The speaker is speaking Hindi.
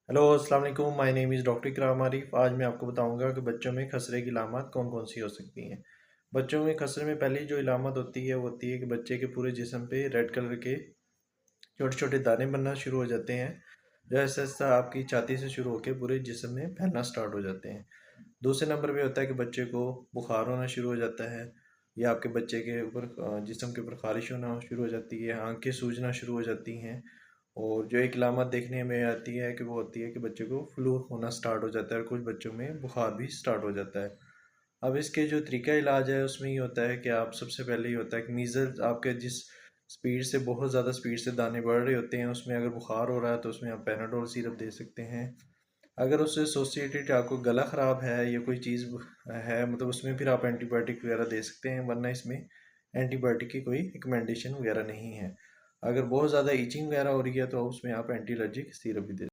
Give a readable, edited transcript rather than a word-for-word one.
हेलो अस्सलाम वालेकुम। माय नेम इज़ डॉक्टर इकराम आरिफ। आज मैं आपको बताऊंगा कि बच्चों में खसरे की अलामत कौन कौन सी हो सकती हैं। बच्चों में खसरे में पहली जो अलामत होती है वो होती है कि बच्चे के पूरे जिस्म पे रेड कलर के छोटे छोटे दाने बनना शुरू हो जाते हैं, जो ऐसा ऐसा आपकी छाती से शुरू होकर पूरे जिस्म में फैलना स्टार्ट हो जाते हैं। दूसरे नंबर पे होता है कि बच्चे को बुखार होना शुरू हो जाता है, या आपके बच्चे के ऊपर जिस्म के ऊपर खारिश होना शुरू हो जाती है, आंखें सूजना शुरू हो जाती हैं। और जो एक अलामत देखने में आती है कि वो होती है कि बच्चे को फ्लू होना स्टार्ट हो जाता है और कुछ बच्चों में बुखार भी स्टार्ट हो जाता है। अब इसके जो तरीका इलाज है उसमें ये होता है कि आप सबसे पहले ये होता है कि मीज़ल्स आपके जिस स्पीड से बहुत ज़्यादा स्पीड से दाने बढ़ रहे होते हैं, उसमें अगर बुखार हो रहा है तो उसमें आप पैनाडोल सिरप दे सकते हैं। अगर उससे एसोसिएटेड आपको गला ख़राब है या कोई चीज़ है, मतलब उसमें फिर आप एंटीबायोटिक वगैरह दे सकते हैं, वरना इसमें एंटीबायोटिक की कोई रिकमेंडेशन वगैरह नहीं है। अगर बहुत ज़्यादा ईचिंग वगैरह हो रही है तो उसमें आप एंटी एलर्जिक सिरप भी दे